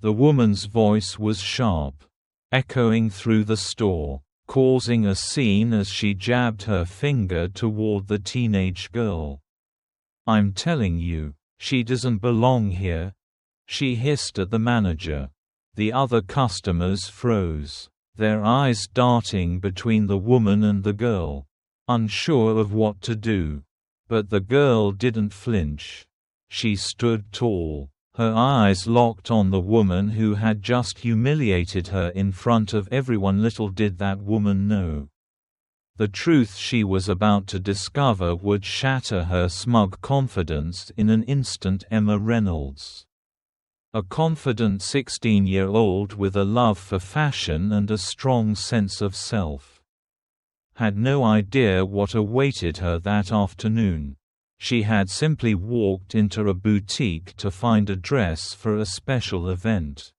The woman's voice was sharp, echoing through the store, causing a scene as she jabbed her finger toward the teenage girl. "I'm telling you, she doesn't belong here," she hissed at the manager. The other customers froze, their eyes darting between the woman and the girl, unsure of what to do. But the girl didn't flinch. She stood tall, her eyes locked on the woman who had just humiliated her in front of everyone. Little did that woman know. The truth she was about to discover would shatter her smug confidence in an instant. Emma Reynolds, a confident 16-year-old with a love for fashion and a strong sense of self, had no idea what awaited her that afternoon. She had simply walked into a boutique to find a dress for a special event.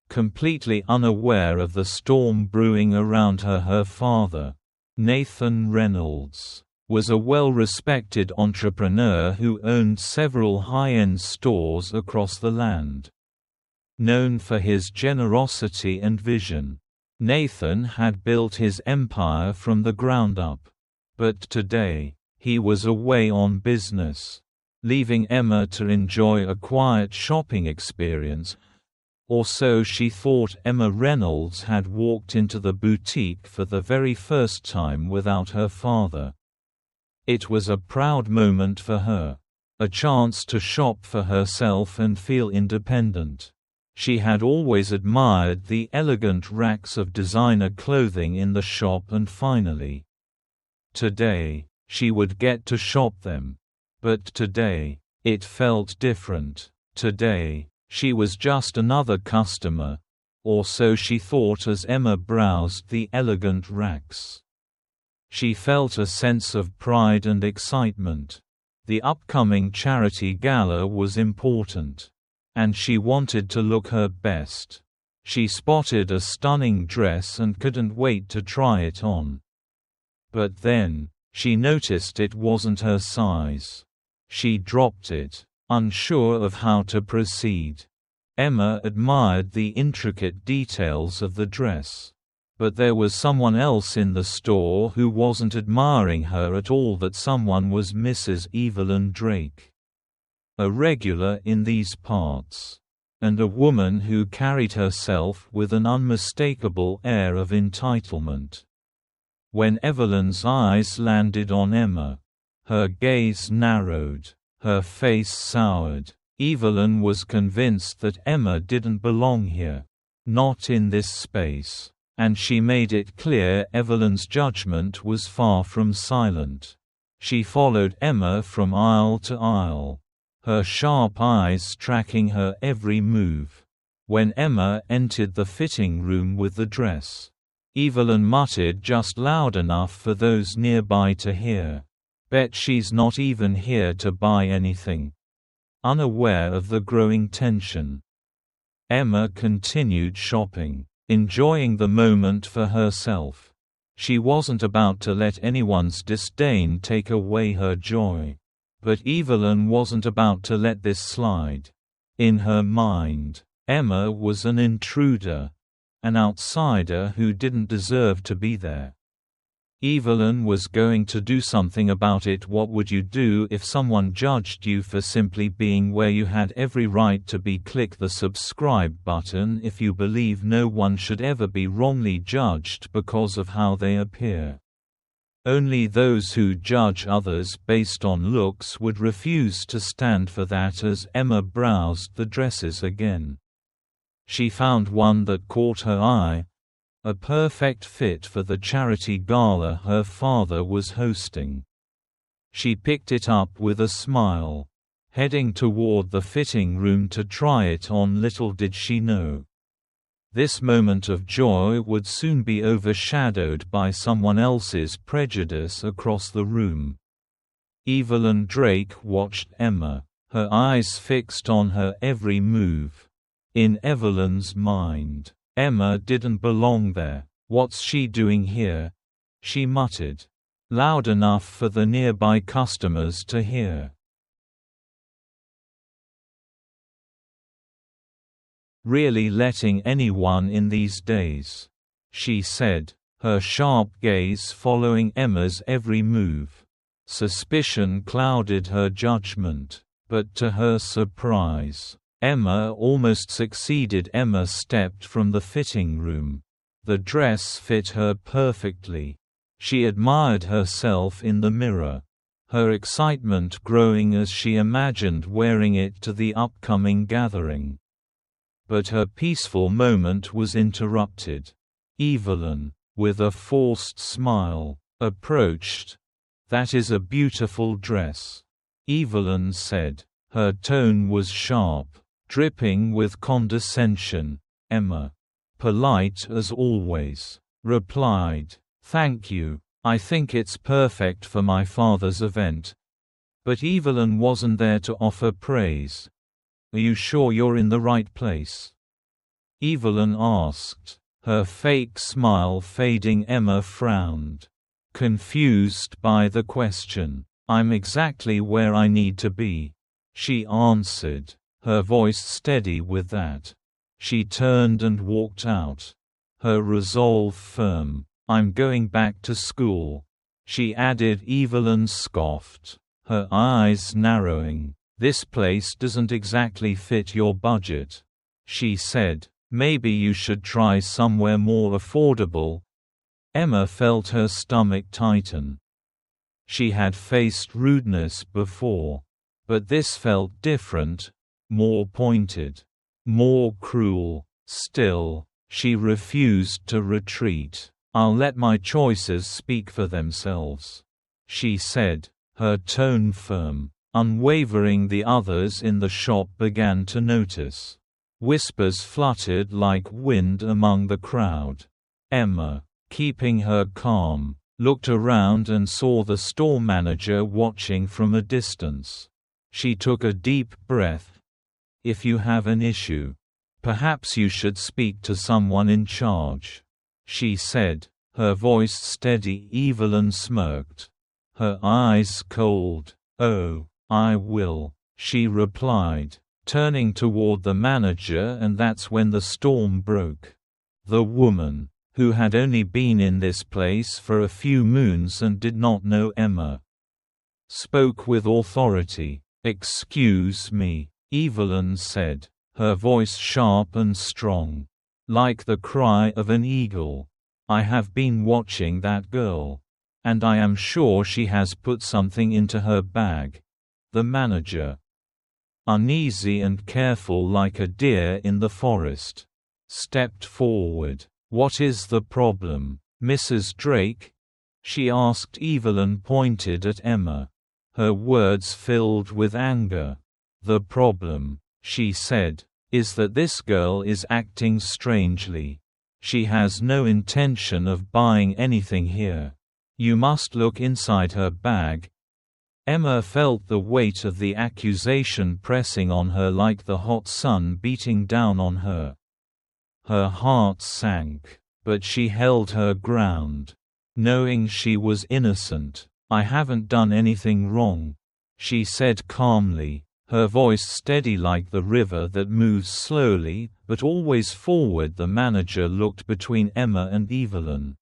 Completely unaware of the storm brewing around her, her father, Nathan Reynolds, was a well-respected entrepreneur who owned several high-end stores across the land. Known for his generosity and vision, Nathan had built his empire from the ground up. But today, he was away on business, leaving Emma to enjoy a quiet shopping experience. Or so she thought. Emma Reynolds had walked into the boutique for the very first time without her father. It was a proud moment for her, a chance to shop for herself and feel independent. She had always admired the elegant racks of designer clothing in the shop, and finally, today, she would get to shop them. But today, it felt different. Today, she was just another customer, or so she thought as Emma browsed the elegant racks. She felt a sense of pride and excitement. The upcoming charity gala was important, and she wanted to look her best. She spotted a stunning dress and couldn't wait to try it on. But then, she noticed it wasn't her size. She dropped it, unsure of how to proceed. Emma admired the intricate details of the dress. But there was someone else in the store who wasn't admiring her at all. That someone was Mrs. Evelyn Drake, a regular in these parts, and a woman who carried herself with an unmistakable air of entitlement. When Evelyn's eyes landed on Emma, her gaze narrowed, her face soured. Evelyn was convinced that Emma didn't belong here, not in this space, and she made it clear Evelyn's judgment was far from silent. She followed Emma from aisle to aisle, her sharp eyes tracking her every move. When Emma entered the fitting room with the dress, Evelyn muttered just loud enough for those nearby to hear, "Bet she's not even here to buy anything," unaware of the growing tension. Emma continued shopping, enjoying the moment for herself. She wasn't about to let anyone's disdain take away her joy. But Evelyn wasn't about to let this slide. In her mind, Emma was an intruder, an outsider who didn't deserve to be there. Evelyn was going to do something about it. What would you do if someone judged you for simply being where you had every right to be? Click the subscribe button if you believe no one should ever be wrongly judged because of how they appear. Only those who judge others based on looks would refuse to stand for that. As Emma browsed the dresses again, she found one that caught her eye, a perfect fit for the charity gala her father was hosting. She picked it up with a smile, heading toward the fitting room to try it on. Little did she know, this moment of joy would soon be overshadowed by someone else's prejudice across the room. Evelyn Drake watched Emma, her eyes fixed on her every move. In Evelyn's mind, Emma didn't belong there. "What's she doing here?" she muttered, loud enough for the nearby customers to hear. Really letting anyone in these days," she said, her sharp gaze following Emma's every move. Suspicion clouded her judgment, but to her surprise, Emma almost succeeded. Emma stepped from the fitting room. The dress fit her perfectly. She admired herself in the mirror, her excitement growing as she imagined wearing it to the upcoming gathering. But her peaceful moment was interrupted. Evelyn, with a forced smile, approached. "That is a beautiful dress," Evelyn said. Her tone was sharp, dripping with condescension. Emma, polite as always, replied, "Thank you. I think it's perfect for my father's event." But Evelyn wasn't there to offer praise. "Are you sure you're in the right place?" Evelyn asked, her fake smile fading. Emma frowned, confused by the question. "I'm exactly where I need to be," she answered, her voice steady with that. She turned and walked out, her resolve firm. "I'm going back to school," she added. Evelyn scoffed, her eyes narrowing. "This place doesn't exactly fit your budget," she said. "Maybe you should try somewhere more affordable." Emma felt her stomach tighten. She had faced rudeness before, but this felt different, more pointed, more cruel. Still, she refused to retreat. "I'll let my choices speak for themselves," she said, her tone firm, unwavering. The others in the shop began to notice. Whispers fluttered like wind among the crowd. Emma, keeping her calm, looked around and saw the store manager watching from a distance. She took a deep breath. "If you have an issue, perhaps you should speak to someone in charge," she said, her voice steady. Evelyn smirked, her eyes cold. "Oh, I will," she replied, turning toward the manager. And that's when the storm broke. The woman, who had only been in this place for a few moons and did not know Emma, spoke with authority. "Excuse me," Evelyn said, her voice sharp and strong, like the cry of an eagle. "I have been watching that girl, and I am sure she has put something into her bag." The manager, uneasy and careful like a deer in the forest, stepped forward. "What is the problem, Mrs. Drake?" she asked. Evelyn pointed at Emma, her words filled with anger. "The problem," she said, "is that this girl is acting strangely. She has no intention of buying anything here. You must look inside her bag." Emma felt the weight of the accusation pressing on her like the hot sun beating down on her. Her heart sank, but she held her ground, knowing she was innocent. "I haven't done anything wrong," she said calmly, her voice steady like the river that moves slowly, but always forward. The manager looked between Emma and Evelyn,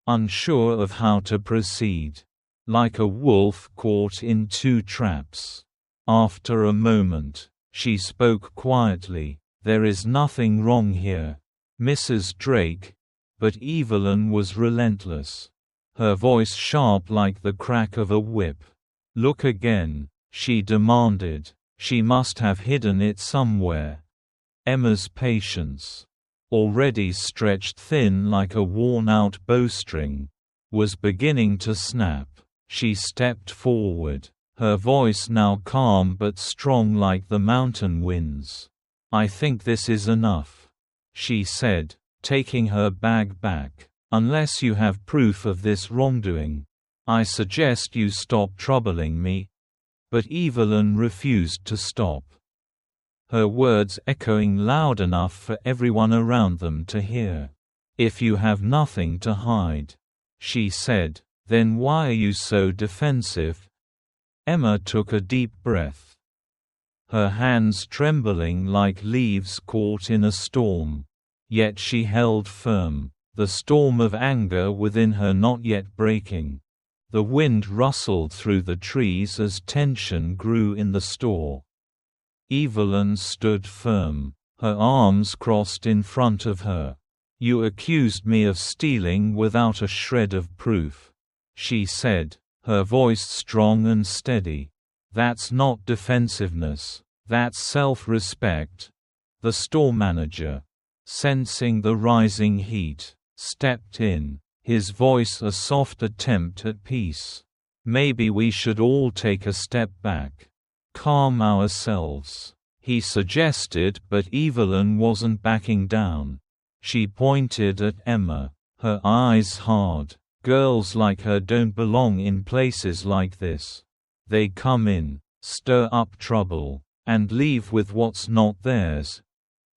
unsure of how to proceed, like a wolf caught in two traps. After a moment, she spoke quietly, "There is nothing wrong here, Mrs. Drake." But Evelyn was relentless, her voice sharp like the crack of a whip. "Look again," she demanded. She must have hidden it somewhere. Emma's patience, already stretched thin like a worn-out bowstring, was beginning to snap. She stepped forward, her voice now calm but strong like the mountain winds. "I think this is enough," she said, taking her bag back. "Unless you have proof of this wrongdoing, I suggest you stop troubling me." But Evelyn refused to stop, her words echoing loud enough for everyone around them to hear. "If you have nothing to hide," she said, "then why are you so defensive?" Emma took a deep breath. her hands trembling like leaves caught in a storm. Yet she held firm, the storm of anger within her not yet breaking. The wind rustled through the trees as tension grew in the store. Evelyn stood firm, her arms crossed in front of her. "You accused me of stealing without a shred of proof," she said, her voice strong and steady. "That's not defensiveness, that's self-respect." The store manager, sensing the rising heat, stepped in, his voice a soft attempt at peace. "Maybe we should all take a step back. Calm ourselves," he suggested, but Evelyn wasn't backing down. She pointed at Emma, her eyes hard. "Girls like her don't belong in places like this. They come in, stir up trouble, and leave with what's not theirs."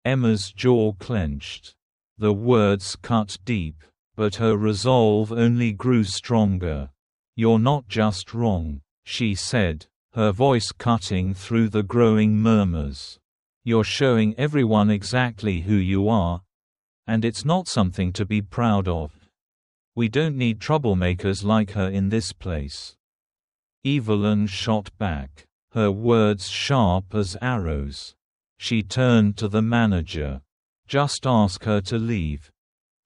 Emma's jaw clenched. The words cut deep, but her resolve only grew stronger. "You're not just wrong," she said, her voice cutting through the growing murmurs. "You're showing everyone exactly who you are, and it's not something to be proud of. We don't need troublemakers like her in this place." Evelyn shot back, her words sharp as arrows. She turned to the manager. "Just ask her to leave."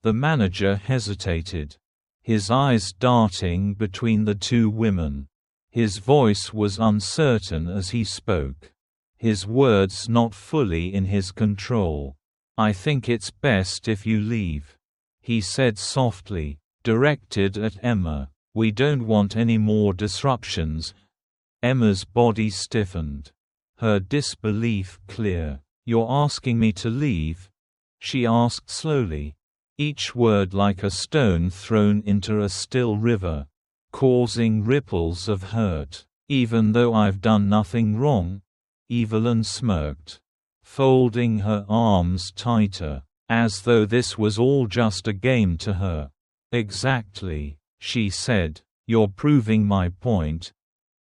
The manager hesitated, his eyes darting between the two women. His voice was uncertain as he spoke, his words not fully in his control. "I think it's best if you leave," he said softly, directed at Emma. "We don't want any more disruptions." Emma's body stiffened, her disbelief clear. "You're asking me to leave?" she asked slowly, each word like a stone thrown into a still river, causing ripples of hurt. "Even though I've done nothing wrong?" Evelyn smirked, folding her arms tighter, as though this was all just a game to her. "Exactly," she said. "You're proving my point."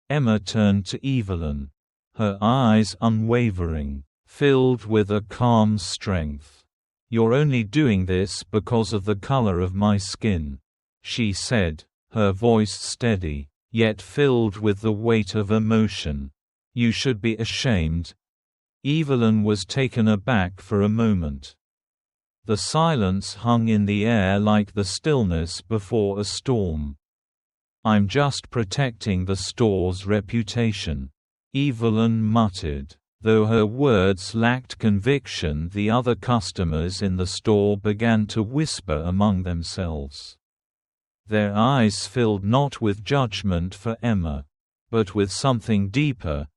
Emma turned to Evelyn, her eyes unwavering, filled with a calm strength. "You're only doing this because of the color of my skin," she said, her voice steady, yet filled with the weight of emotion. "You should be ashamed." Evelyn was taken aback for a moment. The silence hung in the air like the stillness before a storm. "I'm just protecting the store's reputation," Evelyn muttered. Though her words lacked conviction, the other customers in the store began to whisper among themselves. Their eyes filled not with judgment for Emma, but with something deeper,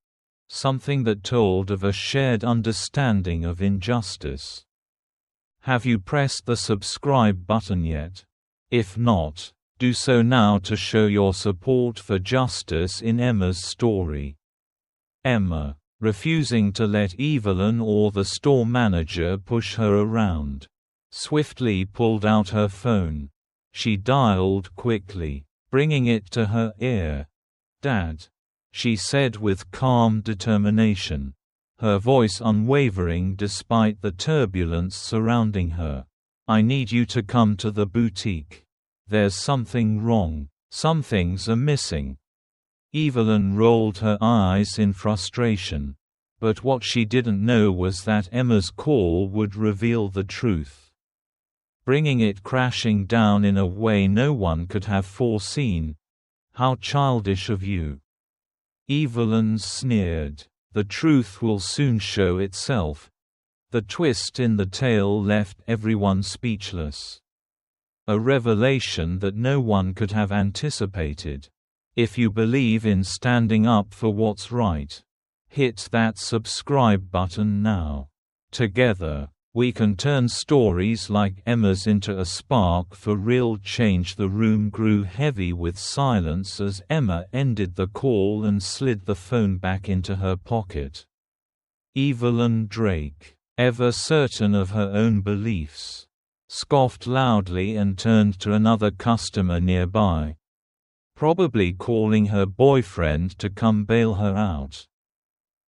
something that told of a shared understanding of injustice. Have you pressed the subscribe button yet? If not, do so now to show your support for justice in Emma's story. Emma, refusing to let Evelyn or the store manager push her around, swiftly pulled out her phone. She dialed quickly, bringing it to her ear. "Dad," she said with calm determination, her voice unwavering despite the turbulence surrounding her. "I need you to come to the boutique. There's something wrong. Some things are missing." Evelyn rolled her eyes in frustration, but what she didn't know was that Emma's call would reveal the truth, bringing it crashing down in a way no one could have foreseen. "How childish of you," Evelyn sneered. "The truth will soon show itself." The twist in the tale left everyone speechless. A revelation that no one could have anticipated. If you believe in standing up for what's right, hit that subscribe button now. Together, we can turn stories like Emma's into a spark for real change. The room grew heavy with silence as Emma ended the call and slid the phone back into her pocket. Evelyn Drake, ever certain of her own beliefs, scoffed loudly and turned to another customer nearby, probably calling her boyfriend to come bail her out.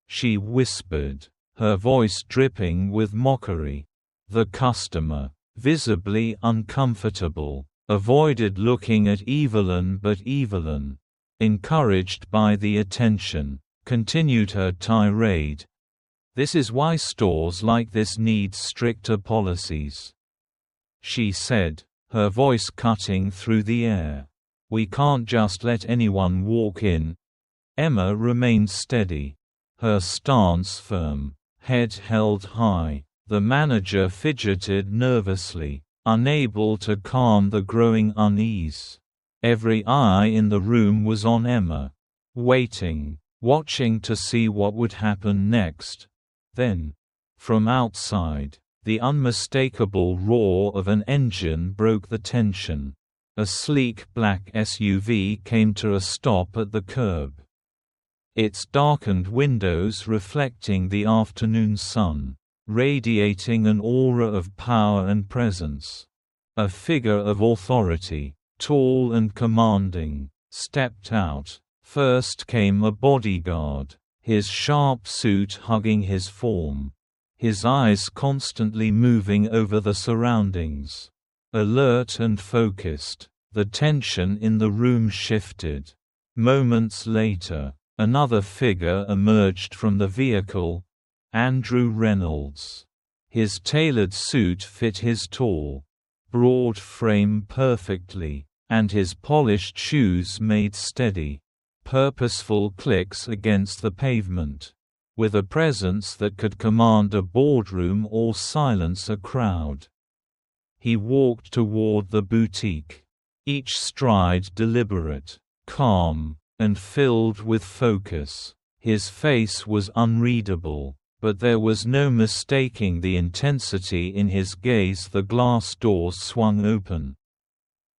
she whispered, her voice dripping with mockery. The customer, visibly uncomfortable, avoided looking at Evelyn, but Evelyn, encouraged by the attention, continued her tirade. "This is why stores like this need stricter policies," she said, her voice cutting through the air. "We can't just let anyone walk in." Emma remained steady, her stance firm, head held high. The manager fidgeted nervously, unable to calm the growing unease. Every eye in the room was on Emma, watching to see what would happen next. Then, from outside, the unmistakable roar of an engine broke the tension. A sleek black SUV came to a stop at the curb, its darkened windows reflecting the afternoon sun, radiating an aura of power and presence. A figure of authority, tall and commanding, stepped out. First came a bodyguard, his sharp suit hugging his form, his eyes constantly moving over the surroundings. Alert and focused, the tension in the room shifted. Moments later, another figure emerged from the vehicle, Andrew Reynolds. His tailored suit fit his tall, broad frame perfectly, and his polished shoes made steady, purposeful clicks against the pavement. With a presence that could command a boardroom or silence a crowd. He walked toward the boutique, each stride deliberate, calm, and filled with focus. His face was unreadable, but there was no mistaking the intensity in his gaze. The glass doors swung open,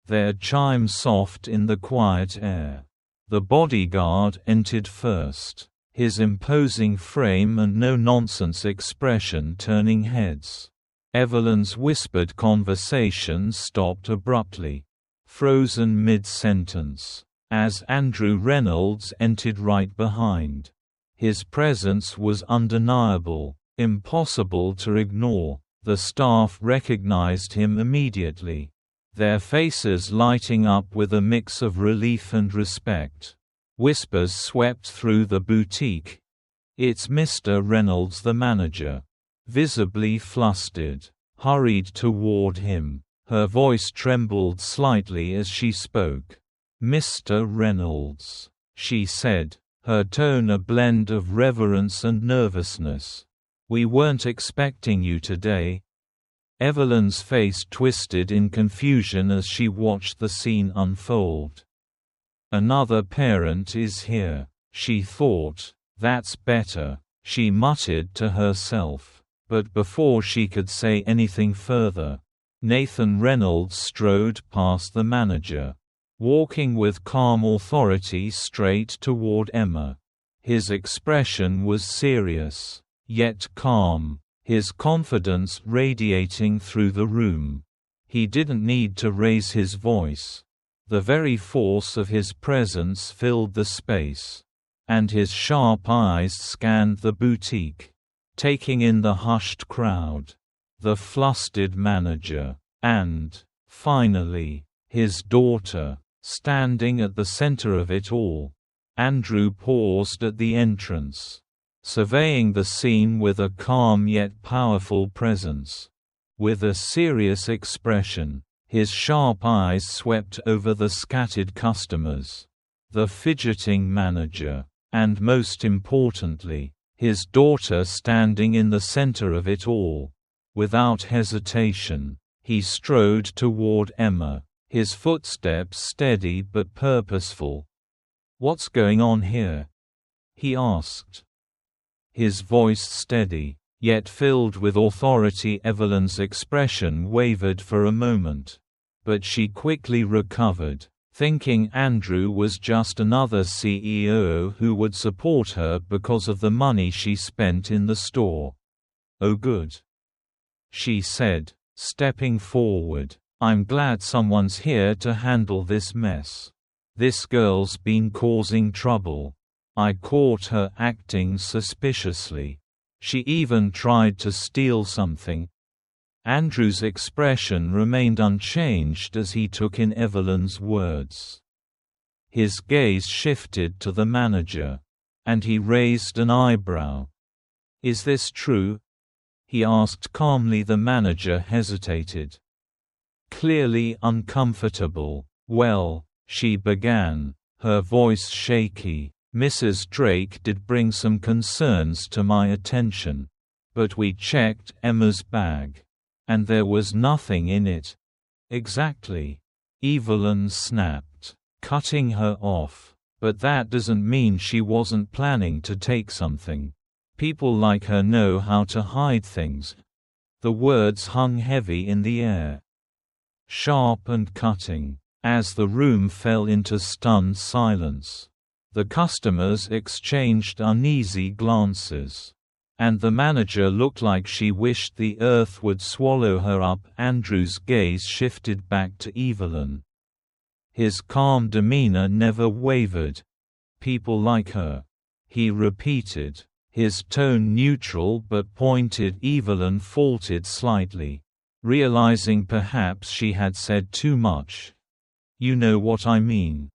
their chime soft in the quiet air. The bodyguard entered first, his imposing frame and no-nonsense expression turning heads. Evelyn's whispered conversation stopped abruptly, frozen mid-sentence, as Andrew Reynolds entered right behind. His presence was undeniable, impossible to ignore. The staff recognized him immediately, their faces lighting up with a mix of relief and respect. Whispers swept through the boutique. "It's Mr. Reynolds." The manager, visibly flustered, hurried toward him. Her voice trembled slightly as she spoke. "Mr. Reynolds," she said, her tone a blend of reverence and nervousness. "We weren't expecting you today." Evelyn's face twisted in confusion as she watched the scene unfold. "Another parent is here," she thought. "That's better," she muttered to herself. But before she could say anything further, Nathan Reynolds strode past the manager, walking with calm authority straight toward Emma. His expression was serious, yet calm, his confidence radiating through the room. He didn't need to raise his voice. The very force of his presence filled the space, and his sharp eyes scanned the boutique, taking in the hushed crowd, the flustered manager, and, finally, his daughter, standing at the center of it all. Andrew paused at the entrance, surveying the scene with a calm yet powerful presence. With a serious expression, his sharp eyes swept over the scattered customers, the fidgeting manager, and most importantly, his daughter standing in the center of it all. Without hesitation, he strode toward Emma, his footsteps steady but purposeful. "What's going on here?" he asked. His voice steady, yet filled with authority. Evelyn's expression wavered for a moment, but she quickly recovered, thinking Andrew was just another CEO who would support her because of the money she spent in the store. "Oh good," she said, stepping forward. "I'm glad someone's here to handle this mess. This girl's been causing trouble. I caught her acting suspiciously. She even tried to steal something." Andrew's expression remained unchanged as he took in Evelyn's words. His gaze shifted to the manager. And he raised an eyebrow. "Is this true?" he asked calmly. The manager hesitated. Clearly uncomfortable. "Well," she began, her voice shaky, "Mrs. Drake did bring some concerns to my attention. But we checked Emma's bag. And there was nothing in it." "Exactly," Evelyn snapped, cutting her off. "But that doesn't mean she wasn't planning to take something. People like her know how to hide things." The words hung heavy in the air, sharp and cutting, as the room fell into stunned silence. The customers exchanged uneasy glances. And the manager looked like she wished the earth would swallow her up. Andrew's gaze shifted back to Evelyn. His calm demeanor never wavered. "People like her," he repeated, his tone neutral but pointed. Evelyn faltered slightly, realizing perhaps she had said too much. "You know what I mean,"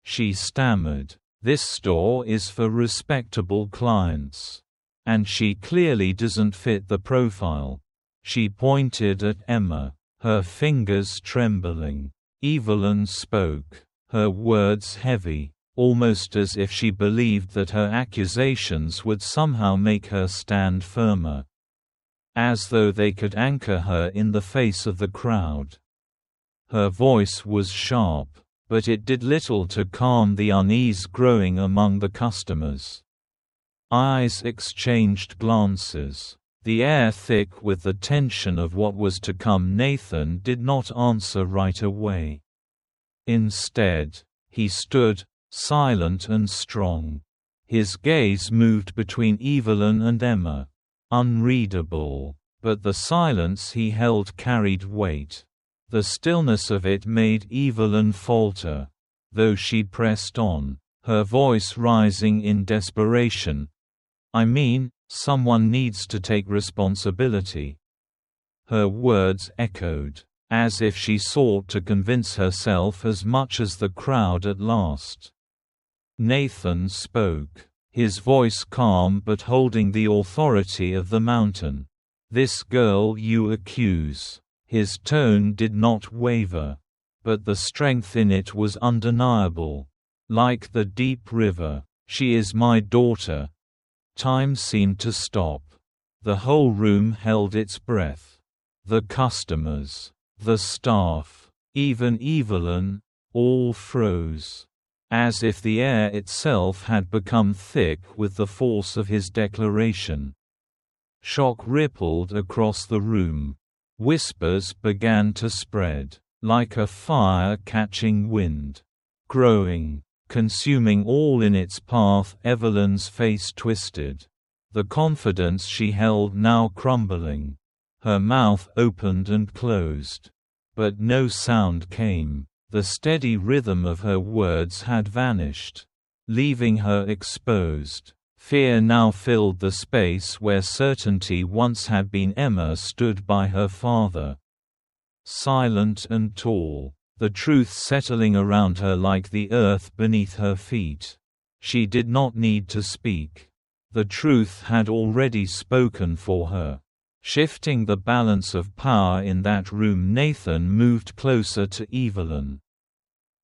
she stammered. "This store is for respectable clients. And she clearly doesn't fit the profile." She pointed at Emma, her fingers trembling. Evelyn spoke, her words heavy, almost as if she believed that her accusations would somehow make her stand firmer. As though they could anchor her in the face of the crowd. Her voice was sharp, but it did little to calm the unease growing among the customers. Eyes exchanged glances, the air thick with the tension of what was to come. Nathan did not answer right away. Instead, he stood, silent and strong. His gaze moved between Evelyn and Emma. Unreadable, but the silence he held carried weight. The stillness of it made Evelyn falter, though she pressed on, her voice rising in desperation. "I mean, someone needs to take responsibility." Her words echoed, as if she sought to convince herself as much as the crowd at last. Nathan spoke, his voice calm but holding the authority of the mountain. "This girl you accuse." His tone did not waver, but the strength in it was undeniable. "Like the deep river. She is my daughter." Time seemed to stop. The whole room held its breath. The customers, the staff, even Evelyn, all froze. As if the air itself had become thick with the force of his declaration. Shock rippled across the room. Whispers began to spread, like a fire catching wind. Growing, consuming all in its path. Evelyn's face twisted. The confidence she held now crumbling. Her mouth opened and closed. But no sound came. The steady rhythm of her words had vanished, leaving her exposed. Fear now filled the space where certainty once had been. Emma stood by her father, silent and tall, the truth settling around her like the earth beneath her feet. She did not need to speak. The truth had already spoken for her. Shifting the balance of power in that room, Nathan moved closer to Evelyn.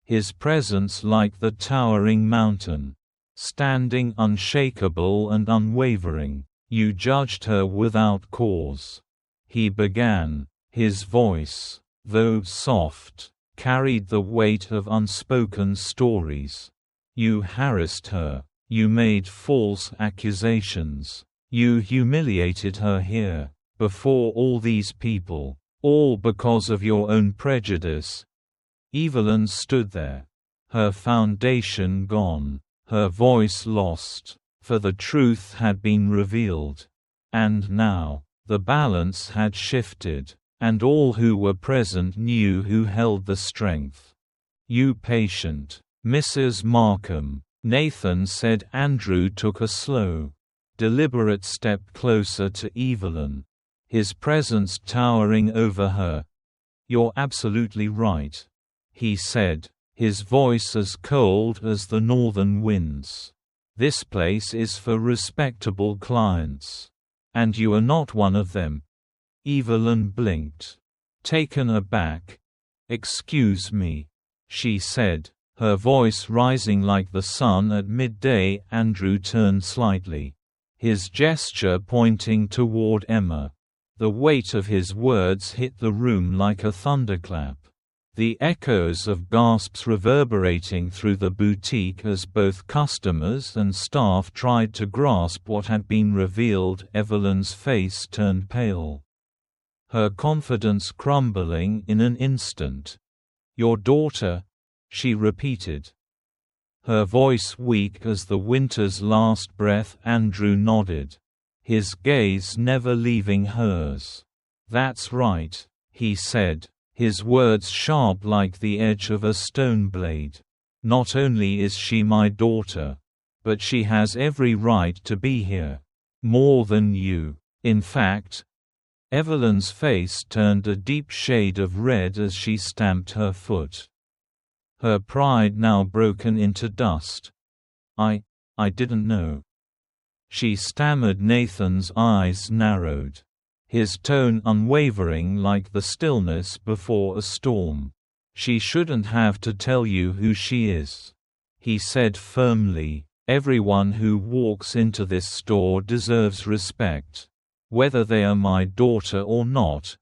His presence like the towering mountain, standing unshakable and unwavering. "You judged her without cause," he began. His voice, though soft, carried the weight of unspoken stories. "You harassed her. You made false accusations. You humiliated her here, before all these people, all because of your own prejudice." Evelyn stood there, her foundation gone, her voice lost, for the truth had been revealed. And now, the balance had shifted, and all who were present knew who held the strength. "You patient, Mrs. Markham," Nathan said. Andrew took a slow, deliberate step closer to Evelyn, his presence towering over her. "You're absolutely right," he said, his voice as cold as the northern winds. "This place is for respectable clients. And you are not one of them." Evelyn blinked, taken aback. "Excuse me," she said, her voice rising like the sun at midday. Andrew turned slightly, his gesture pointing toward Emma. The weight of his words hit the room like a thunderclap, the echoes of gasps reverberating through the boutique as both customers and staff tried to grasp what had been revealed. Evelyn's face turned pale, her confidence crumbling in an instant. "Your daughter?" she repeated, her voice weak as the winter's last breath. Andrew nodded, his gaze never leaving hers. "That's right," he said, his words sharp like the edge of a stone blade. "Not only is she my daughter, but she has every right to be here. More than you. In fact." Evelyn's face turned a deep shade of red as she stamped her foot, her pride now broken into dust. I didn't know," she stammered. Nathan's eyes narrowed, his tone unwavering like the stillness before a storm. "She shouldn't have to tell you who she is," he said firmly. "Everyone who walks into this store deserves respect, whether they are my daughter or not."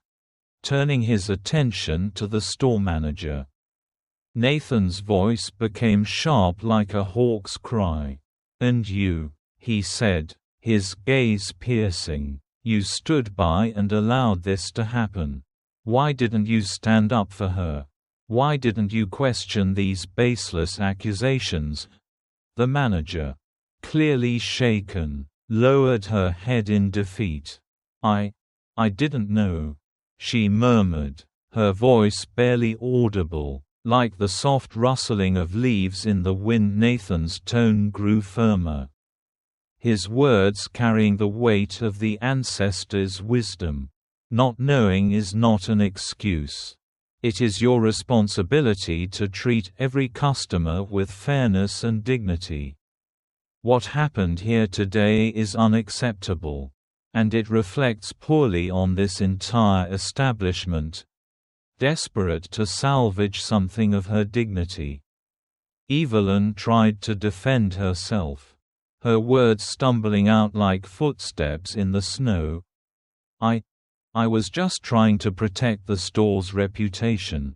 Turning his attention to the store manager, Nathan's voice became sharp like a hawk's cry. "And you," he said, his gaze piercing, "you stood by and allowed this to happen. Why didn't you stand up for her? Why didn't you question these baseless accusations?" The manager, clearly shaken, lowered her head in defeat. I didn't know," she murmured, her voice barely audible, like the soft rustling of leaves in the wind. Nathan's tone grew firmer, his words carrying the weight of the ancestors' wisdom. "Not knowing is not an excuse. It is your responsibility to treat every customer with fairness and dignity. What happened here today is unacceptable, and it reflects poorly on this entire establishment." Desperate to salvage something of her dignity, Evelyn tried to defend herself, her words stumbling out like footsteps in the snow. I was just trying to protect the store's reputation,"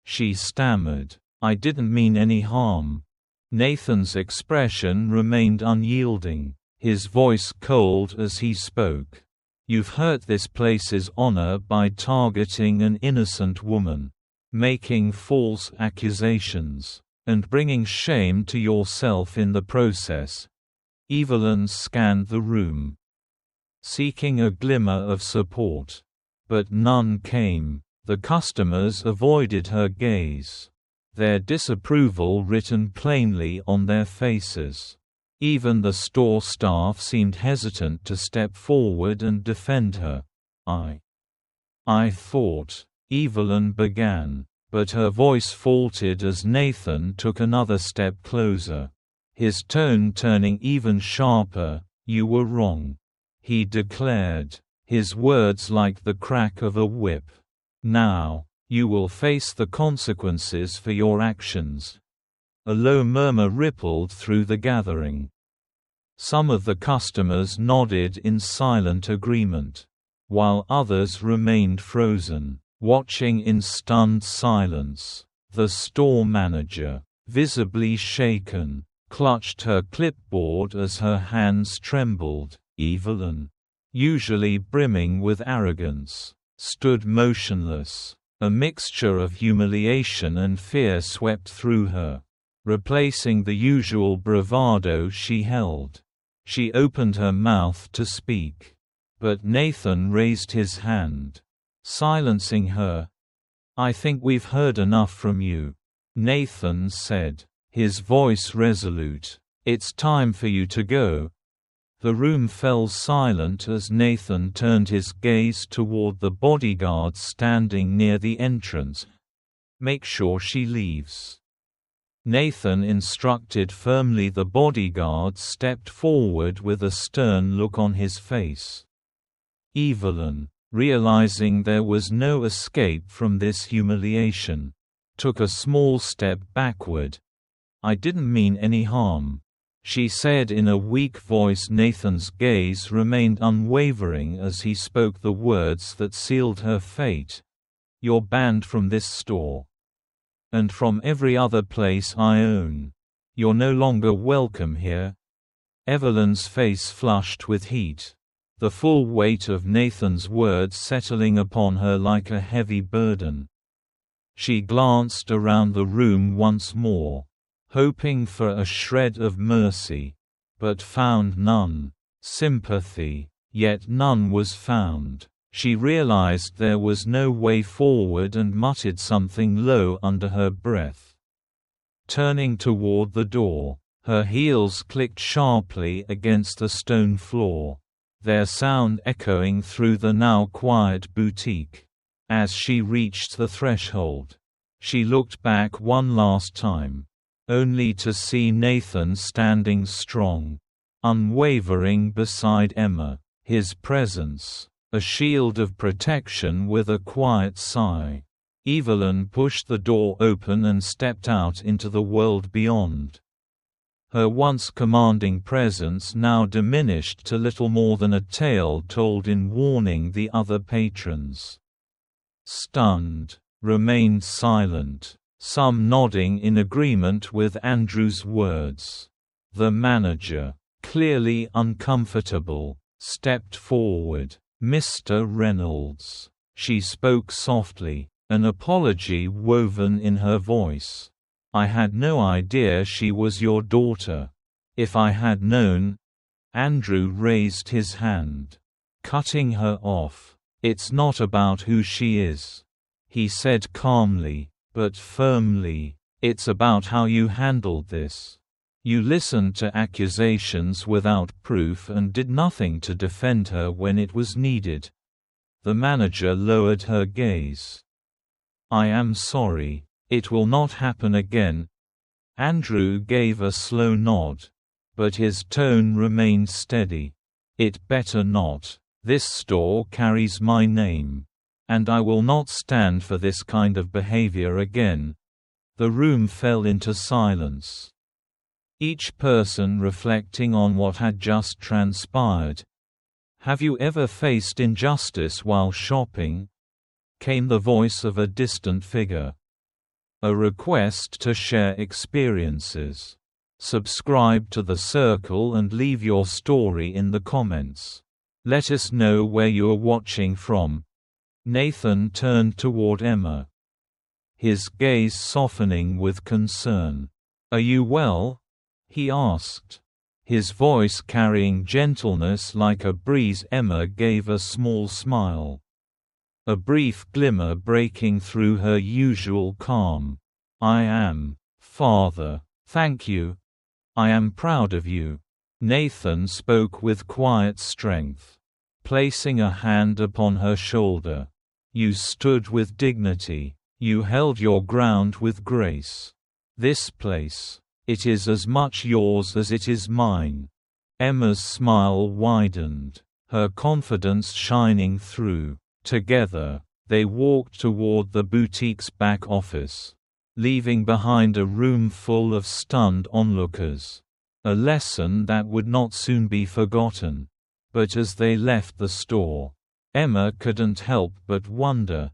she stammered. "I didn't mean any harm." Nathan's expression remained unyielding, his voice cold as he spoke. "You've hurt this place's honor by targeting an innocent woman, making false accusations, and bringing shame to yourself in the process." Evelyn scanned the room, seeking a glimmer of support. But none came. The customers avoided her gaze, their disapproval written plainly on their faces. Even the store staff seemed hesitant to step forward and defend her. I thought," Evelyn began, but her voice faltered as Nathan took another step closer, his tone turning even sharper. "You were wrong," he declared, his words like the crack of a whip. "Now, you will face the consequences for your actions." A low murmur rippled through the gathering. Some of the customers nodded in silent agreement, while others remained frozen, watching in stunned silence. The store manager, visibly shaken, clutched her clipboard as her hands trembled. Evelyn, usually brimming with arrogance, stood motionless. A mixture of humiliation and fear swept through her, replacing the usual bravado she held. She opened her mouth to speak, but Nathan raised his hand, silencing her. "I think we've heard enough from you," Nathan said, his voice resolute. "It's time for you to go." The room fell silent as Nathan turned his gaze toward the bodyguard standing near the entrance. "Make sure she leaves." Nathan instructed firmly. The bodyguard stepped forward with a stern look on his face. Evelyn, realizing there was no escape from this humiliation, took a small step backward. "I didn't mean any harm," she said in a weak voice. Nathan's gaze remained unwavering as he spoke the words that sealed her fate. "You're banned from this store. And from every other place I own. You're no longer welcome here." Evelyn's face flushed with heat, the full weight of Nathan's words settling upon her like a heavy burden. She glanced around the room once more, hoping for a shred of mercy, but found none. Sympathy, yet none was found. She realized there was no way forward and muttered something low under her breath. Turning toward the door, her heels clicked sharply against the stone floor, their sound echoing through the now quiet boutique. As she reached the threshold, she looked back one last time, only to see Nathan standing strong, unwavering beside Emma, his presence a shield of protection. With a quiet sigh, Evelyn pushed the door open and stepped out into the world beyond. Her once commanding presence now diminished to little more than a tale told in warning. The other patrons, stunned, remained silent, some nodding in agreement with Andrew's words. The manager, clearly uncomfortable, stepped forward. "Mr. Reynolds," she spoke softly, an apology woven in her voice. "I had no idea she was your daughter. If I had known—" Andrew raised his hand, cutting her off. "It's not about who she is," he said calmly, but firmly. "It's about how you handled this. You listened to accusations without proof and did nothing to defend her when it was needed." The manager lowered her gaze. "I am sorry. It will not happen again." Andrew gave a slow nod, but his tone remained steady. "It better not. This store carries my name. And I will not stand for this kind of behavior again." The room fell into silence, each person reflecting on what had just transpired. "Have you ever faced injustice while shopping?" came the voice of a distant figure. A request to share experiences. Subscribe to the Circle and leave your story in the comments. Let us know where you are watching from. Nathan turned toward Emma, his gaze softening with concern. "Are you well?" he asked, his voice carrying gentleness like a breeze. Emma gave a small smile, a brief glimmer breaking through her usual calm. "I am, Father. Thank you. I am proud of you." Nathan spoke with quiet strength, placing a hand upon her shoulder. "You stood with dignity. You held your ground with grace. This place, it is as much yours as it is mine." Emma's smile widened, her confidence shining through. Together, they walked toward the boutique's back office, leaving behind a room full of stunned onlookers. A lesson that would not soon be forgotten. But as they left the store, Emma couldn't help but wonder,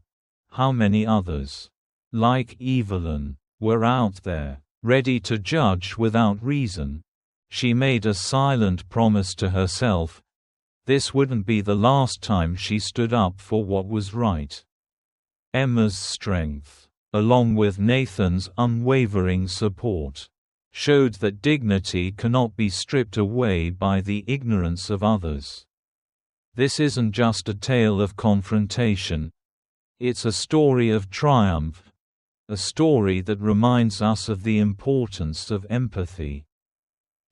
how many others, like Evelyn, were out there, ready to judge without reason. She made a silent promise to herself. This wouldn't be the last time she stood up for what was right. Emma's strength, along with Nathan's unwavering support, showed that dignity cannot be stripped away by the ignorance of others. This isn't just a tale of confrontation. It's a story of triumph, A story that reminds us of the importance of empathy,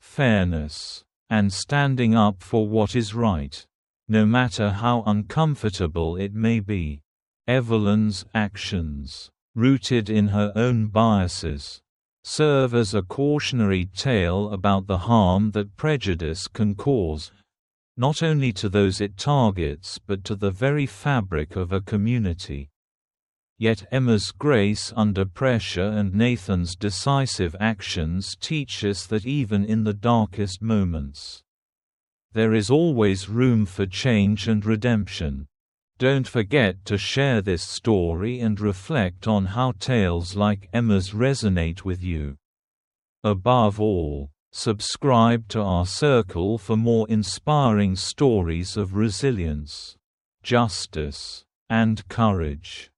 fairness, and standing up for what is right, no matter how uncomfortable it may be. Evelyn's actions, rooted in her own biases, serve as a cautionary tale about the harm that prejudice can cause, not only to those it targets but to the very fabric of a community. Yet Emma's grace under pressure and Nathan's decisive actions teach us that even in the darkest moments, there is always room for change and redemption. Don't forget to share this story and reflect on how tales like Emma's resonate with you. Above all, subscribe to our circle for more inspiring stories of resilience, justice, and courage.